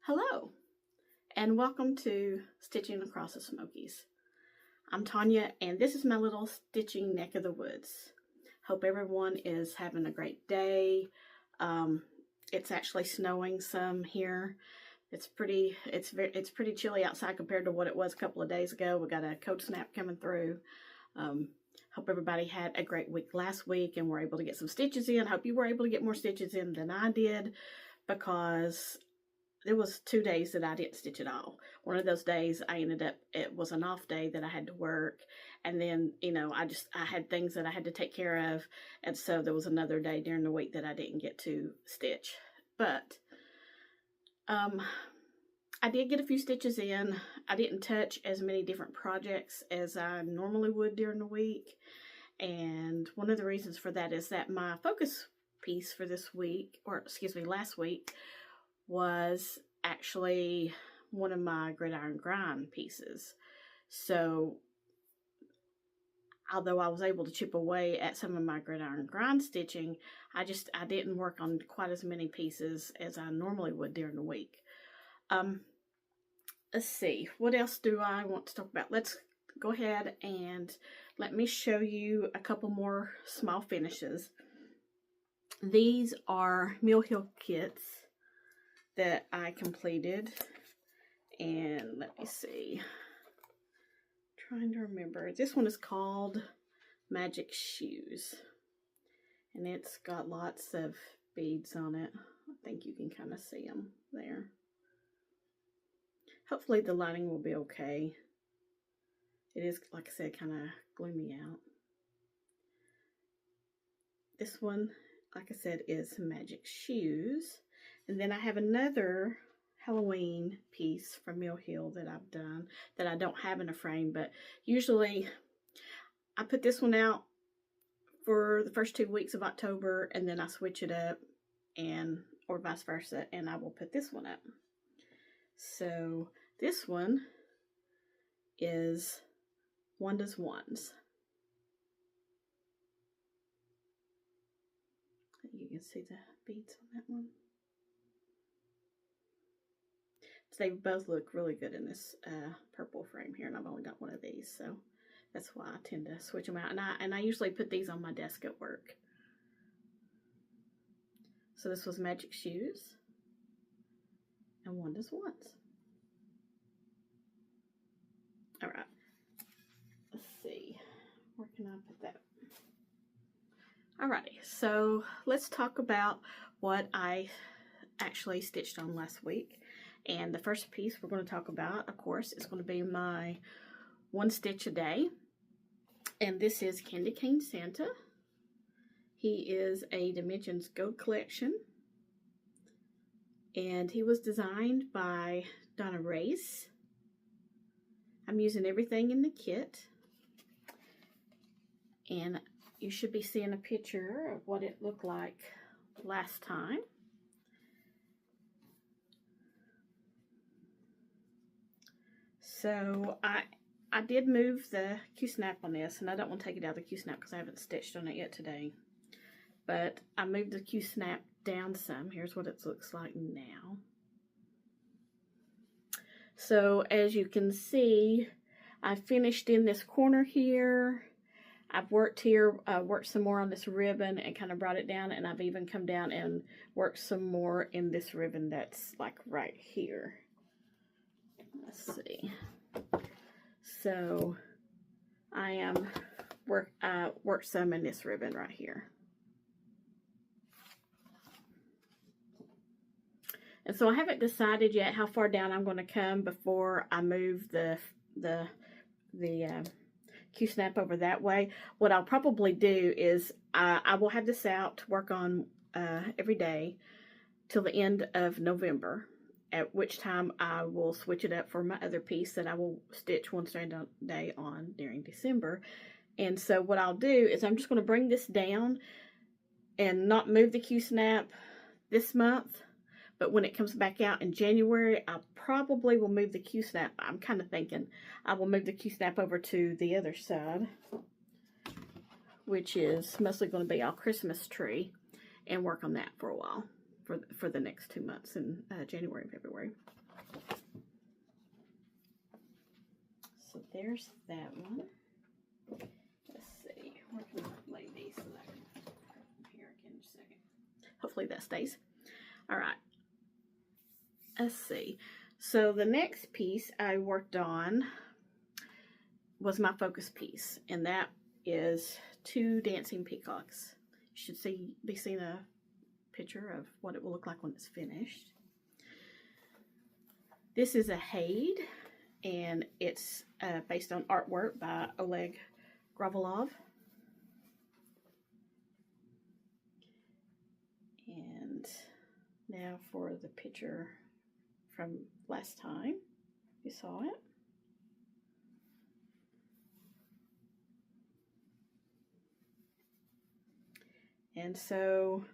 Hello, and welcome to Stitching Across the Smokies. I'm Tanya, and this is my little stitching neck of the woods. Hope everyone is having a great day. It's actually snowing some here. It's pretty chilly outside compared to what it was a couple of days ago. We got a cold snap coming through. Hope everybody had a great week last week and were able to get some stitches in. Hope you were able to get more stitches in than I did, because there was 2 days that I didn't stitch at all. One of those days it was an off day that I had to work. And then, I had things that I had to take care of. And so there was another day during the week that I didn't get to stitch. But, I did get a few stitches in. I didn't touch as many different projects as I normally would during the week. And one of the reasons for that is that my focus piece for this week, last week, was actually one of my gridiron grind pieces. So although I was able to chip away at some of my gridiron grind stitching, I didn't work on quite as many pieces as I normally would during the week. Let's see, what else do I want to talk about? Let's go ahead and let me show you a couple more small finishes. These are Mill Hill kits that I completed, and let me see, trying to remember. This one is called Magic Shoes, and it's got lots of beads on it. I think you can kind of see them there. Hopefully the lighting will be okay. It is, like I said, kind of gloomy out. This one, like I said, is Magic Shoes. And then I have another Halloween piece from Mill Hill that I've done that I don't have in a frame, but usually I put this one out for the first 2 weeks of October, and then I switch it up, or vice versa, and I will put this one up. So this one is Wanda's Wands. You can see the beads on that one. They both look really good in this purple frame here, and I've only got one of these, so that's why I tend to switch them out. And I usually put these on my desk at work. So this was Magic Shoes and Wanda's Wands. All right, let's see, where can I put that? Alrighty, so let's talk about what I actually stitched on last week. And the first piece we're going to talk about, of course, is going to be my one stitch a day. And this is Candy Cane Santa. He is a Dimensions Gold Collection. And he was designed by Donna Race. I'm using everything in the kit. And you should be seeing a picture of what it looked like last time. So I did move the Q-snap on this, and I don't want to take it out of the Q-snap because I haven't stitched on it yet today. But I moved the Q-snap down some. Here's what it looks like now. So as you can see, I finished in this corner here. I've worked here, worked some more on this ribbon and kind of brought it down, and I've even come down and worked some more in this ribbon that's like right here. Let's see. So I worked some in this ribbon right here. And so I haven't decided yet how far down I'm going to come before I move the Q-snap over that way. What I'll probably do is I will have this out to work on every day till the end of November, at which time I will switch it up for my other piece that I will stitch one straight day on during December. And so what I'll do is I'm just going to bring this down and not move the Q-snap this month. But when it comes back out in January, I probably will move the Q-snap. I'm kind of thinking I will move the Q-snap over to the other side, which is mostly going to be our Christmas tree, and work on that for a while. for the next 2 months in January and February. So there's that one. Let's see, where can I lay these so that I can come here again in just a second. Hopefully that stays. All right. Let's see. So the next piece I worked on was my focus piece, and that is 2 dancing peacocks. You should be seeing a picture of what it will look like when it's finished. This is a Haid, and it's based on artwork by Oleg Gravolov. And now for the picture from last time you saw it. And so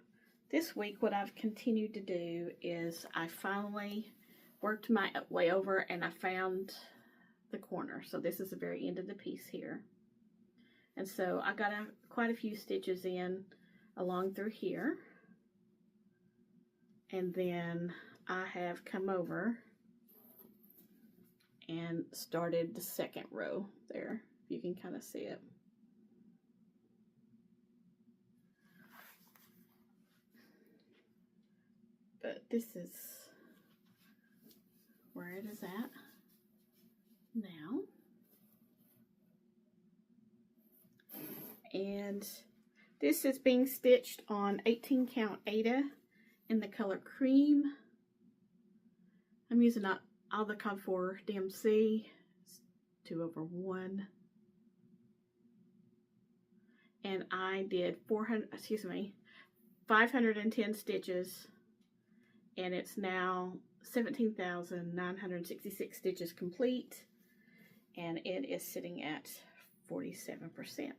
this week what I've continued to do is I finally worked my way over and I found the corner. So this is the very end of the piece here. And so I got quite a few stitches in along through here. And then I have come over and started the second row there. You can kind of see it. But this is where it is at now. And this is being stitched on 18 count Aida in the color cream. I'm using all the Cod 4 DMC, 2/1. And I did 510 stitches, and it's now 17,966 stitches complete, and it is sitting at 47%.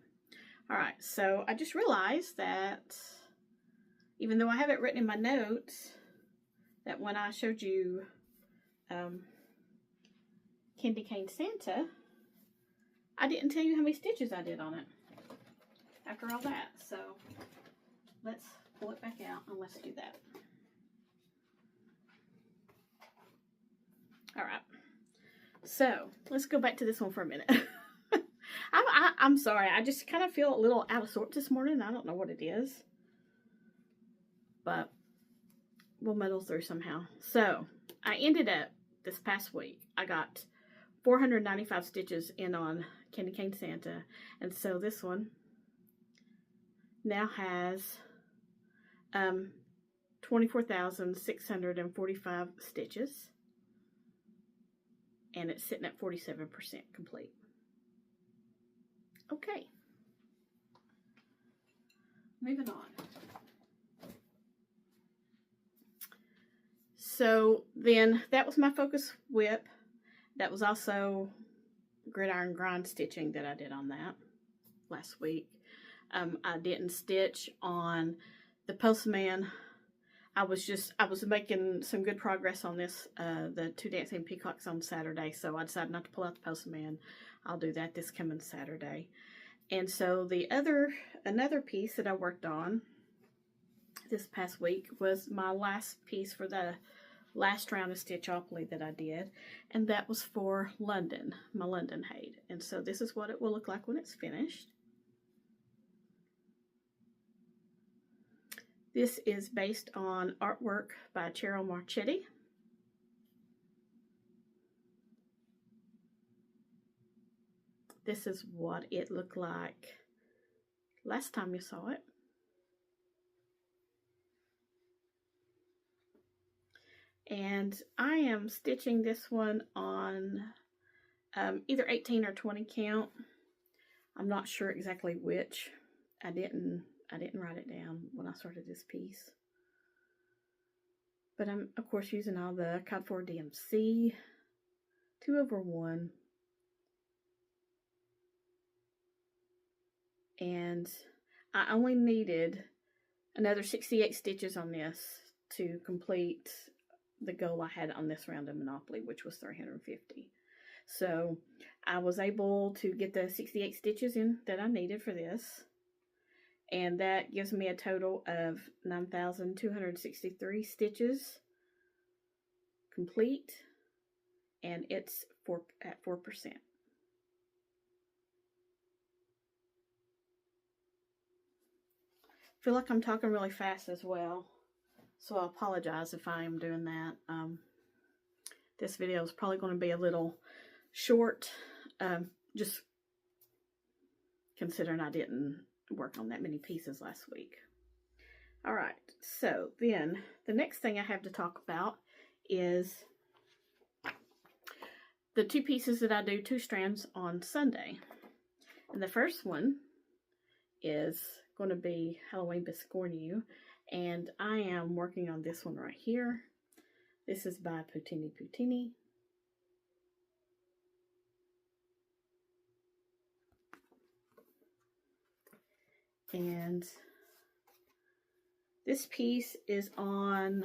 All right, so I just realized that even though I have it written in my notes, that when I showed you Candy Cane Santa, I didn't tell you how many stitches I did on it after all that. So let's pull it back out and let's do that. All right, so let's go back to this one for a minute. I'm sorry, I just kind of feel a little out of sorts this morning. I don't know what it is, but we'll muddle through somehow. So I ended up this past week, I got 495 stitches in on Candy Cane Santa, and so this one now has 24,645 stitches, and it's sitting at 47% complete. Okay, moving on. So then that was my focus whip. That was also gridiron grind stitching that I did on that last week. I didn't stitch on the Postman. I was making some good progress on this, the 2 dancing peacocks on Saturday, so I decided not to pull out the Postman. I'll do that this coming Saturday. And so another piece that I worked on this past week was my last piece for the last round of Stitchopoly that I did, and that was for London, my London Haid. And so this is what it will look like when it's finished. This is based on artwork by Cheryl Marchetti. This is what it looked like last time you saw it. And I am stitching this one on either 18 or 20 count. I'm not sure exactly which. I didn't write it down when I started this piece. But I'm, of course, using all the Cod 4 DMC, 2/1. And I only needed another 68 stitches on this to complete the goal I had on this round of Monopoly, which was 350. So I was able to get the 68 stitches in that I needed for this. And that gives me a total of 9,263 stitches complete, and it's at 4%. I feel like I'm talking really fast as well, so I apologize if I am doing that. This video is probably going to be a little short, just considering I didn't work on that many pieces last week. All right, so then the next thing I have to talk about is the two pieces that I do 2 strands on Sunday. And the first one is going to be Halloween Biscornu, and I am working on this one right here. This is by Putini. And this piece is on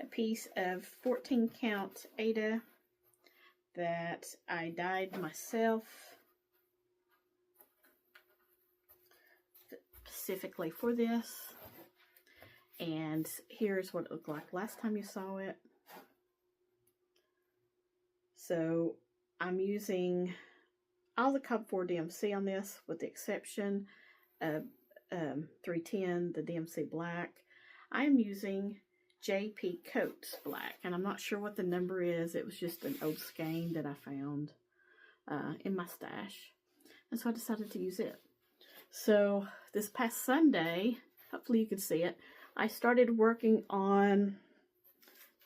a piece of 14 count Aida that I dyed myself specifically for this. And here's what it looked like last time you saw it. So I'm using all the Cob 4 DMC on this, with the exception of 310, the DMC black. I am using JP Coats black, and I'm not sure what the number is. It was just an old skein that I found in my stash, and so I decided to use it. So this past Sunday, hopefully you can see it, I started working on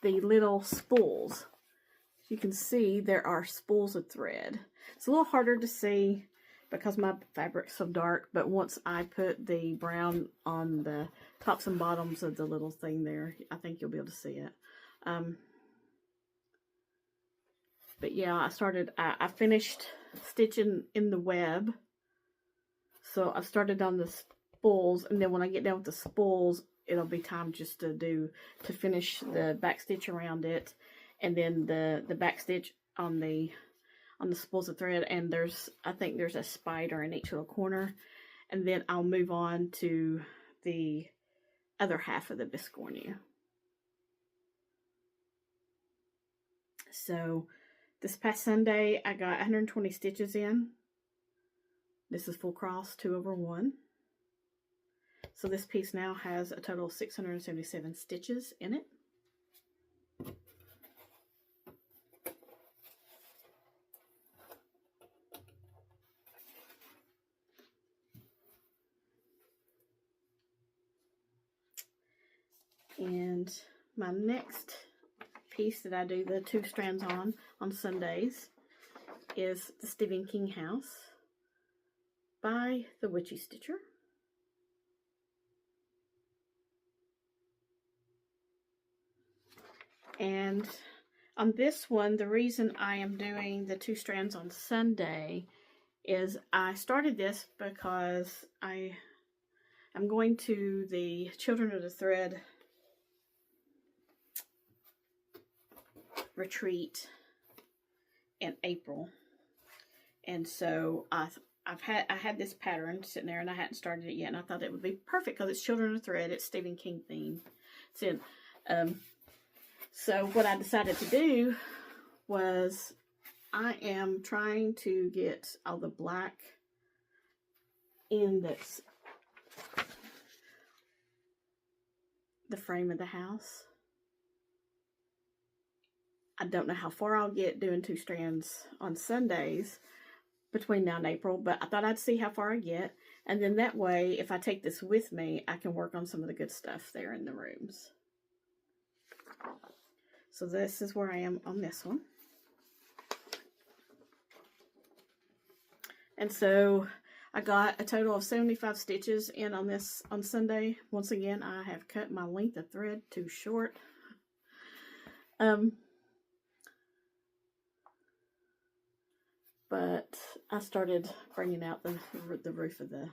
the little spools. As you can see, there are spools of thread. It's a little harder to see because my fabric's so dark, but once I put the brown on the tops and bottoms of the little thing there, I think you'll be able to see it. But yeah, I finished stitching in the web. So I started on the spools, and then when I get done with the spools, it'll be time just to finish the back stitch around it, and then the back stitch on the spools of thread. And I think there's a spider in each little corner, and then I'll move on to the other half of the Biscornu. So this past Sunday I got 120 stitches in. This is full cross 2/1. So this piece now has a total of 677 stitches in it. And my next piece that I do the 2 strands on Sundays is the Stephen King House by the Witchy Stitcher. And on this one, the reason I am doing the 2 strands on Sunday is I started this because I'm going to the Children of the Thread retreat in April, and so I had this pattern sitting there, and I hadn't started it yet, and I thought it would be perfect because it's Children of the Thread, it's Stephen King theme. So what I decided to do was I am trying to get all the black in that's the frame of the house. I don't know how far I'll get doing 2 strands on Sundays between now and April, but I thought I'd see how far I get, and then that way, if I take this with me, I can work on some of the good stuff there in the rooms. So this is where I am on this one. And so I got a total of 75 stitches in on this on Sunday. Once again, I have cut my length of thread too short. But I started bringing out the roof of the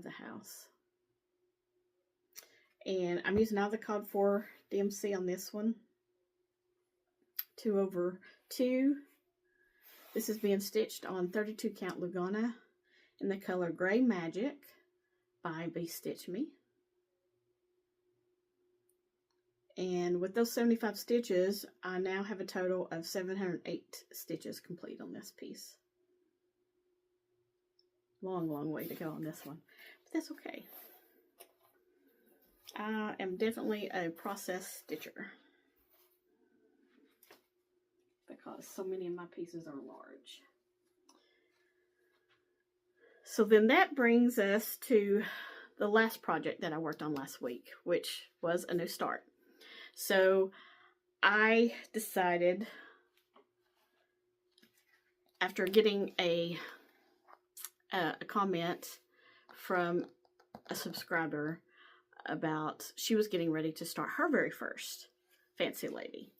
house. And I'm using all the Cob 4 DMC on this one. 2/2. This is being stitched on 32 count Lugana. in the color Gray Magic by Stitch Me. And with those 75 stitches, I now have a total of 708 stitches complete on this piece. Long, long way to go on this one, but that's okay. I am definitely a process stitcher because so many of my pieces are large. So then that brings us to the last project that I worked on last week, which was a new start. So I decided, after getting a comment from a subscriber about she was getting ready to start her very first Fancy Lady.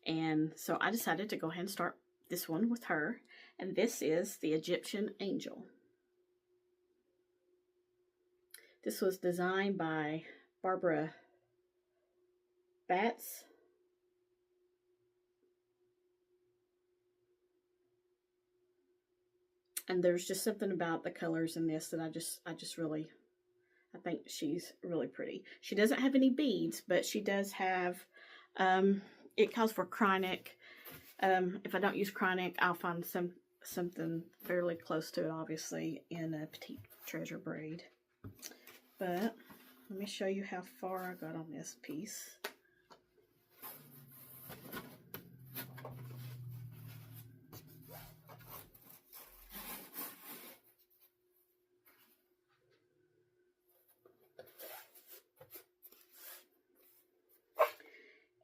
And so I decided to go ahead and start this one with her. And this is the Egyptian Angel. This was designed by Barbara Batts. And there's just something about the colors in this that I think she's really pretty. She doesn't have any beads, but she does have, it calls for Krynic. If I don't use Krynic, I'll find something fairly close to it, obviously, in a Petite Treasure braid. But let me show you how far I got on this piece.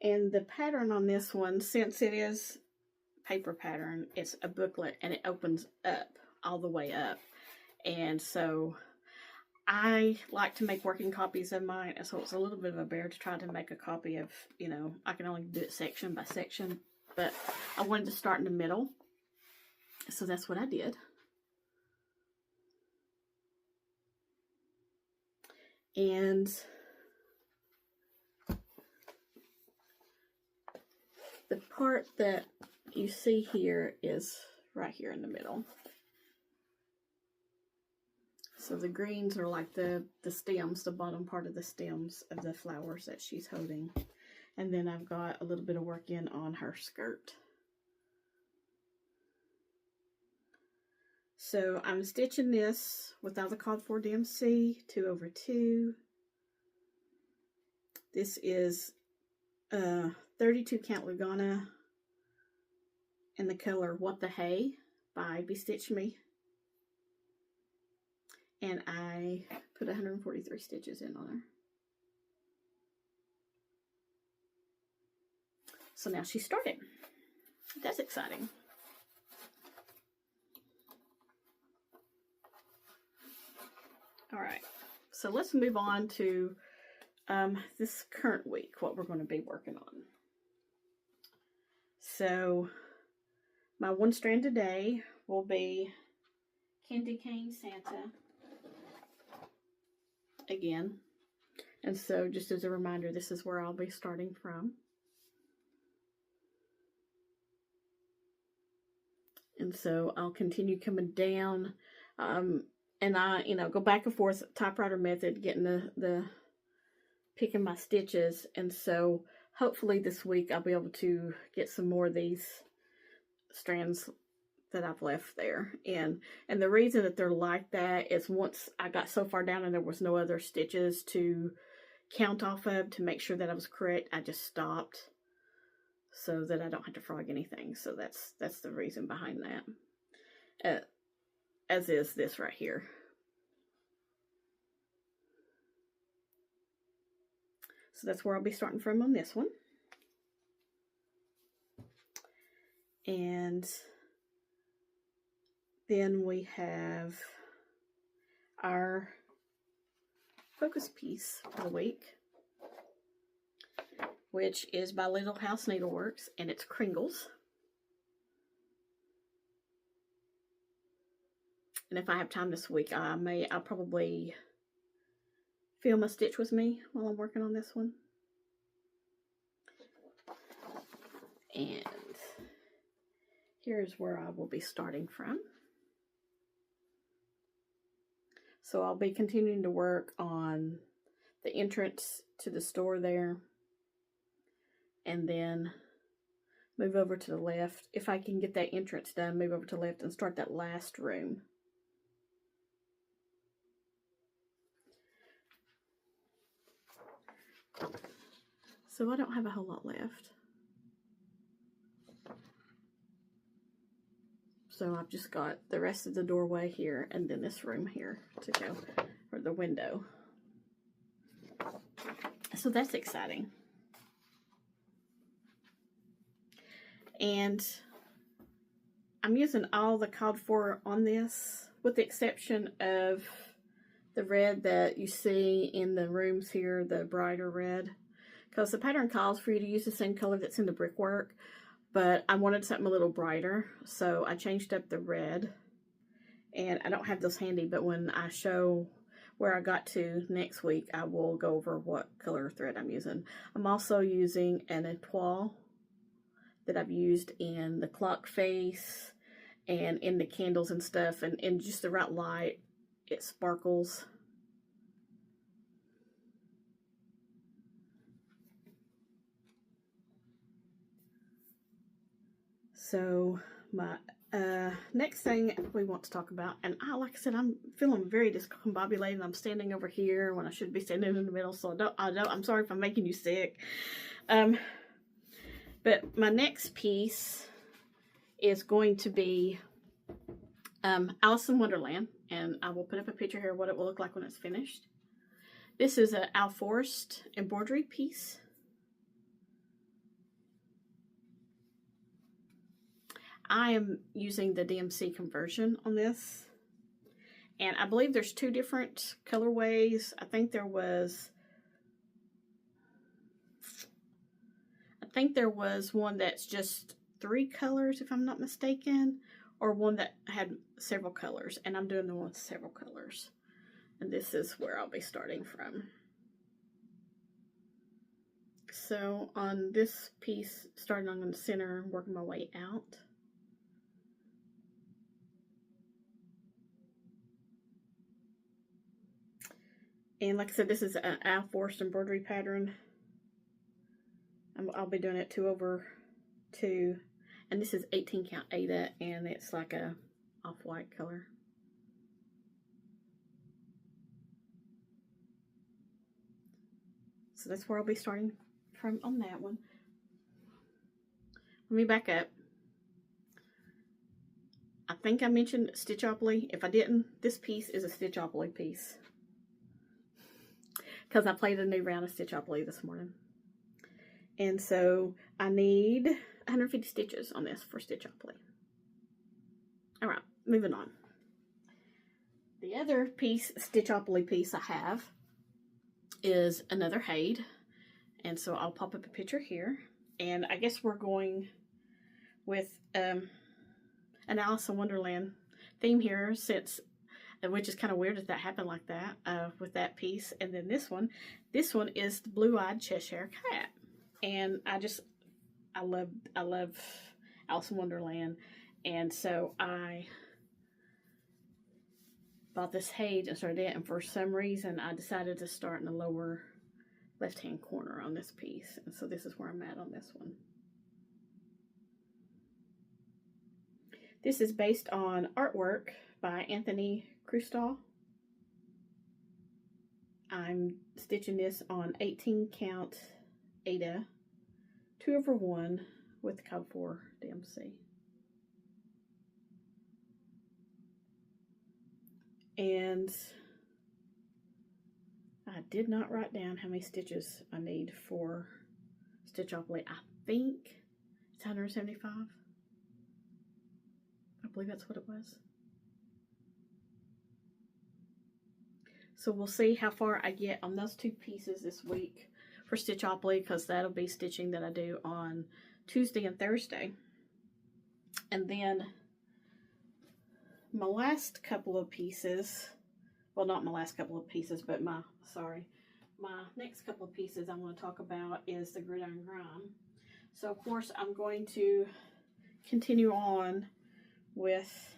And the pattern on this one, since it is paper pattern, it's a booklet and it opens up all the way up. And so I like to make working copies of mine. So it's a little bit of a bear to try to make a copy of, you know, I can only do it section by section. But I wanted to start in the middle. So that's what I did. And the part that you see here is right here in the middle. So the greens are like the stems, the bottom part of the stems of the flowers that she's holding. And then I've got a little bit of work in on her skirt. So I'm stitching this without the called for DMC, 2/2. This is 32 count Lugana in the color What the Hay by Stitch Me. And I put 143 stitches in on her. So now she's started. That's exciting. All right, so let's move on to this current week, what we're going to be working on. So my one strand today will be Candy Cane Santa again. And so just as a reminder, this is where I'll be starting from. And so I'll continue coming down, and I, go back and forth, typewriter method, getting the picking my stitches. And so hopefully this week I'll be able to get some more of these strands that I've left there. And the reason that they're like that is once I got so far down and there was no other stitches to count off of to make sure that I was correct, I just stopped so that I don't have to frog anything. So that's the reason behind that. As is this right here. So that's where I'll be starting from on this one. And then we have our focus piece for the week, which is by Little House Needleworks, and it's Kringles. And if I have time this week, I'll probably film a stitch with me while I'm working on this one. And here's where I will be starting from. So I'll be continuing to work on the entrance to the store there, and then move over to the left. If I can get that entrance done, move over to the left and start that last room. So I don't have a whole lot left. So I've just got the rest of the doorway here and then this room here to go, or the window. So that's exciting. And I'm using all the called for on this, with the exception of the red that you see in the rooms here, the brighter red. Because the pattern calls for you to use the same color that's in the brickwork, but I wanted something a little brighter, so I changed up the red. And I don't have those handy, but when I show where I got to next week, I will go over what color thread I'm using. I'm also using an etoile that I've used in the clock face and in the candles and stuff, and in just the right light, it sparkles. So my next thing we want to talk about, and like I said, I'm feeling very discombobulated. I'm standing over here when I should be standing in the middle, so I'm sorry if I'm making you sick. But my next piece is going to be Alice in Wonderland, and I will put up a picture here of what it will look like when it's finished. This is an Al Forst embroidery piece. I am using the DMC conversion on this, and I believe there's two different colorways. I think there was one that's just 3 colors, if I'm not mistaken, or one that had several colors, and I'm doing the one with several colors. And this is where I'll be starting from. So on this piece, starting on the center, working my way out. And like I said, this is an Al Forst embroidery pattern. I'll be doing it 2/2, and this is 18 count Ada, and it's like a off-white color. So that's where I'll be starting from on that one. Let me back up. I think I mentioned Stitchopoly. If I didn't, this piece is a Stitchopoly piece, because I played a new round of Stitchopoly this morning. And so I need 150 stitches on this for Stitchopoly. Alright, moving on. The other piece, Stitchopoly piece I have is another Haid. And so I'll pop up a picture here. And I guess we're going with an Alice in Wonderland theme here, since, which is kind of weird that that happened like that with that piece. And then this one is the Blue-Eyed Cheshire Cat. And I love Alice in Wonderland, and so I bought this Haid and started it, and for some reason I decided to start in the lower left-hand corner on this piece, and so this is where I'm at on this one. This is based on artwork by Anthony Krustal. I'm stitching this on 18 count Ada 2/1 with code 4 DMC. And I did not write down how many stitches I need for Stitchopoly. I think it's 175. I believe that's what it was. So we'll see how far I get on those 2 pieces this week for Stitchopoly, because that'll be stitching that I do on Tuesday and Thursday. And then my last couple of pieces, well, not my last couple of pieces, but my next couple of pieces I want to talk about is the Gridiron Grime. So of course I'm going to continue on with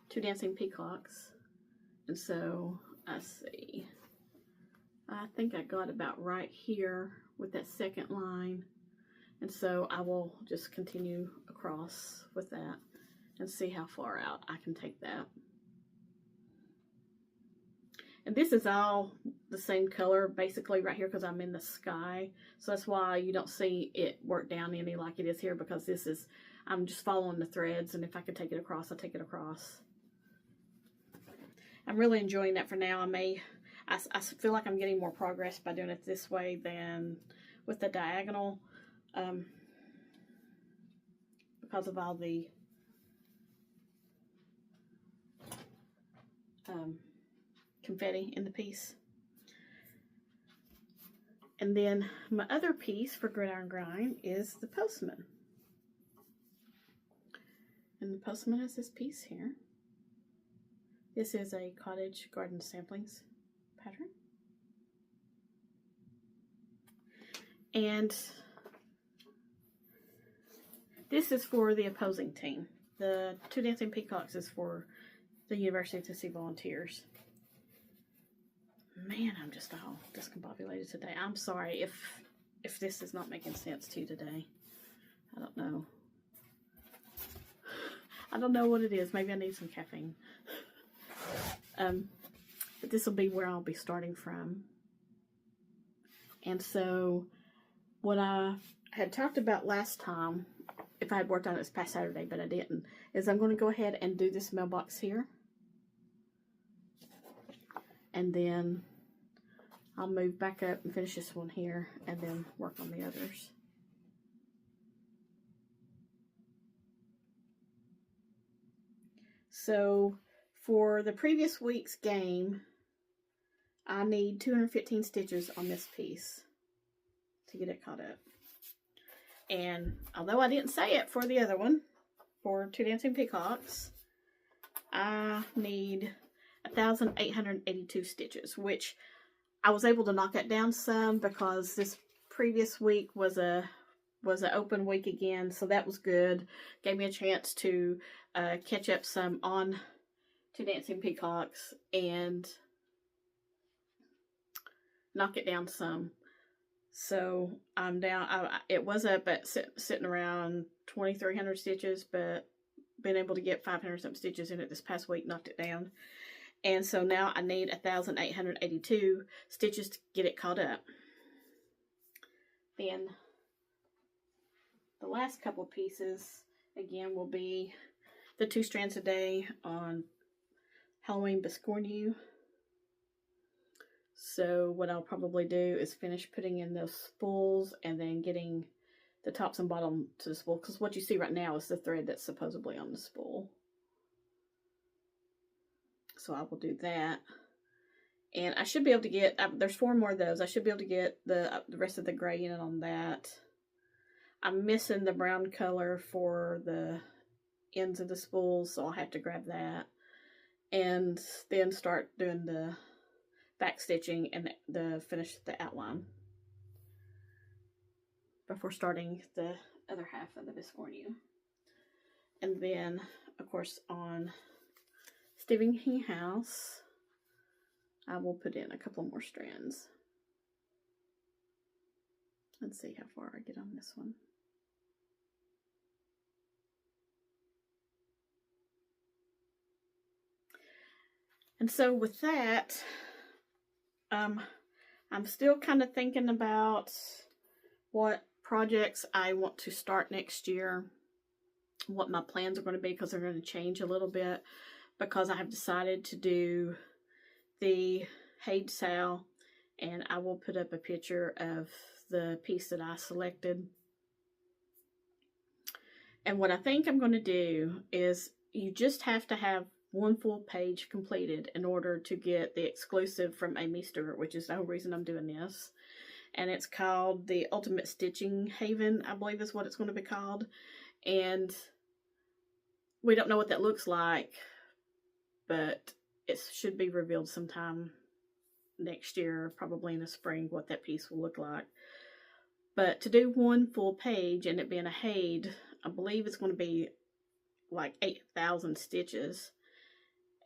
2 dancing peacocks. And so, let's see. I think I got about right here with that second line. And so I will just continue across with that and see how far out I can take that. And this is all the same color basically right here because I'm in the sky. So that's why you don't see it work down any like it is here, because this is, I'm just following the threads, and if I can take it across, I'll take it across. I'm really enjoying that for now. I feel like I'm getting more progress by doing it this way than with the diagonal, because of all the confetti in the piece. And then my other piece for Gridiron Grind is the Postman. And the Postman is this piece here. This is a Cottage Garden Samplings pattern. And this is for the opposing team. The 2 Dancing Peacocks is for the University of Tennessee Volunteers. Man, I'm just all discombobulated today. I'm sorry if this is not making sense to you today. I don't know. I don't know what it is. Maybe I need some caffeine. But this will be where I'll be starting from. And so what I had talked about last time, if I had worked on it this past Saturday, but I didn't, is I'm going to go ahead and do this mailbox here. And then I'll move back up and finish this one here and then work on the others. So for the previous week's game, I need 215 stitches on this piece to get it caught up. And although I didn't say it for the other one, for 2 Dancing Peacocks, I need 1,882 stitches, which I was able to knock it down some because this previous week was an open week again, so that was good. Gave me a chance to catch up some on 2 Dancing Peacocks and knock it down some. So I'm down. It was up at sitting around 2,300 stitches, but been able to get 500 something stitches in it this past week, knocked it down. And so now I need 1,882 stitches to get it caught up. Then the last couple pieces, again, will be the 2 strands a day on Halloween Biscornu. So what I'll probably do is finish putting in those spools and then getting the tops and bottom to the spool. Because what you see right now is the thread that's supposedly on the spool. So I will do that. And I should be able to get, there's 4 more of those. I should be able to get the rest of the gray in on that. I'm missing the brown color for the ends of the spools, so I'll have to grab that. And then start doing the back stitching and finish the outline before starting the other half of the Biscornu. And then, of course, on Stephen King House, I will put in a couple more strands. Let's see how far I get on this one. And so with that, I'm still kind of thinking about what projects I want to start next year, what my plans are going to be, because they're going to change a little bit, because I have decided to do the Hayed Sal, and I will put up a picture of the piece that I selected. And what I think I'm going to do is you just have to have 1 full page completed in order to get the exclusive from Amy Stewart, which is the whole reason I'm doing this. And it's called the Ultimate Stitching Haven, I believe is what it's going to be called. And we don't know what that looks like, but it should be revealed sometime next year, probably in the spring, what that piece will look like. But to do 1 full page and it being a Hayed, I believe it's going to be like 8,000 stitches,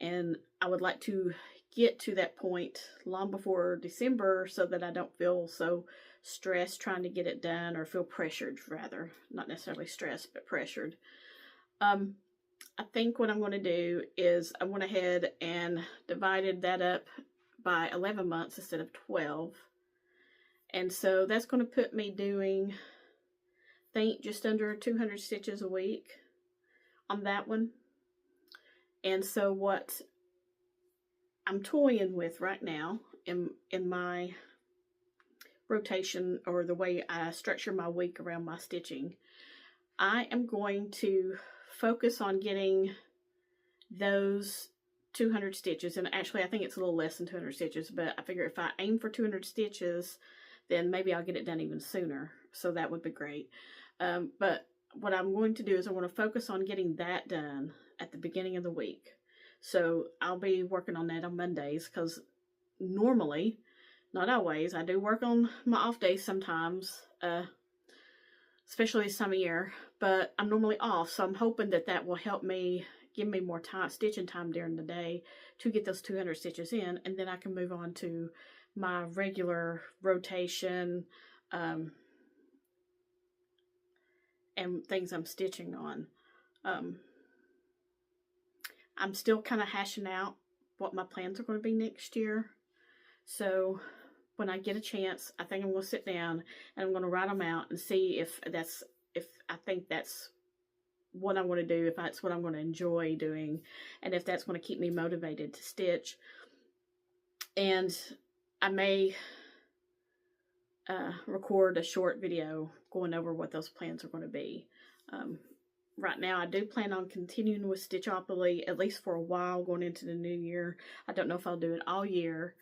and I would like to get to that point long before December so that I don't feel so stressed trying to get it done, or feel pressured, rather, not necessarily stressed but pressured. I think what I'm going to do is I went ahead and divided that up by 11 months instead of 12. And so that's going to put me doing, I think, just under 200 stitches a week on that one. And so what I'm toying with right now in my rotation, or the way I structure my week around my stitching, I am going to focus on getting those 200 stitches. And actually, I think it's a little less than 200 stitches, but I figure if I aim for 200 stitches, then maybe I'll get it done even sooner. So that would be great. But what I'm going to do is I want to focus on getting that done at the beginning of the week. So I'll be working on that on Mondays, because normally, not always, I do work on my off days sometimes, especially this time of year, but I'm normally off, so I'm hoping that that will help me, give me more time, stitching time during the day to get those 200 stitches in, and then I can move on to my regular rotation and things I'm stitching on. I'm still kind of hashing out what my plans are going to be next year. So when I get a chance, I think I'm going to sit down and I'm going to write them out and see if I think that's what I'm going to do, if that's what I'm going to enjoy doing, and if that's going to keep me motivated to stitch. And I may record a short video going over what those plans are going to be. Right now, I do plan on continuing with Stitchopoly at least for a while going into the new year. I don't know if I'll do it all year.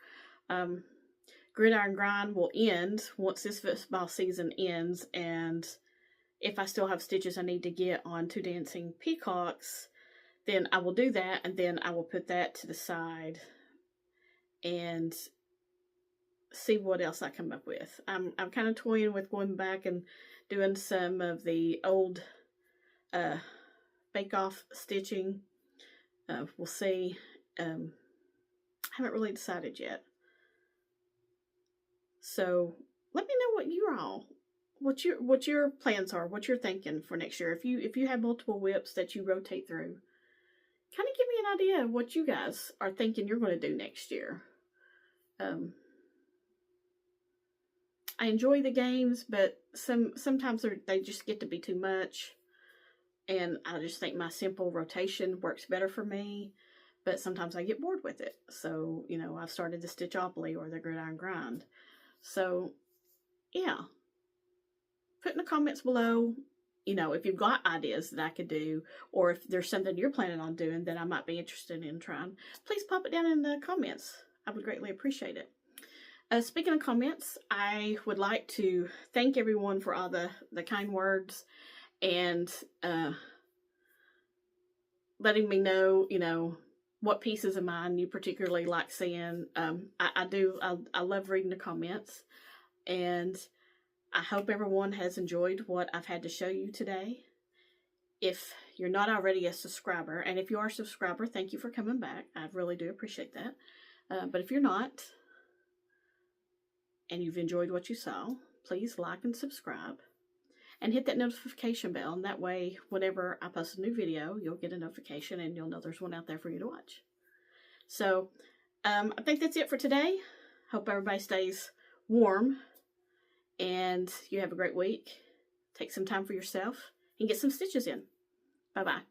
Gridiron Grind will end once this football season ends, and if I still have stitches I need to get on Two Dancing Peacocks, then I will do that, and then I will put that to the side and see what else I come up with. I'm kind of toying with going back and doing some of the old bake-off stitching. We'll see. I haven't really decided yet. So let me know what your plans are, what you're thinking for next year. If you have multiple whips that you rotate through, kind of give me an idea of what you guys are thinking you're going to do next year. I enjoy the games, but sometimes they just get to be too much. And I just think my simple rotation works better for me, but sometimes I get bored with it. So, you know, I've started the Stitchopoly or the Gridiron Grind. So, yeah. Put in the comments below, you know, if you've got ideas that I could do, or if there's something you're planning on doing that I might be interested in trying, please pop it down in the comments. I would greatly appreciate it. Speaking of comments, I would like to thank everyone for all the kind words and letting me know, you know, what pieces of mine you particularly like seeing. I love reading the comments, and I hope everyone has enjoyed what I've had to show you today. If you're not already a subscriber, and if you are a subscriber, thank you for coming back. I really do appreciate that. But if you're not, and you've enjoyed what you saw, please like and subscribe. And hit that notification bell, and that way, whenever I post a new video, you'll get a notification and you'll know there's one out there for you to watch. So, I think that's it for today. Hope everybody stays warm, and you have a great week. Take some time for yourself, and get some stitches in. Bye-bye.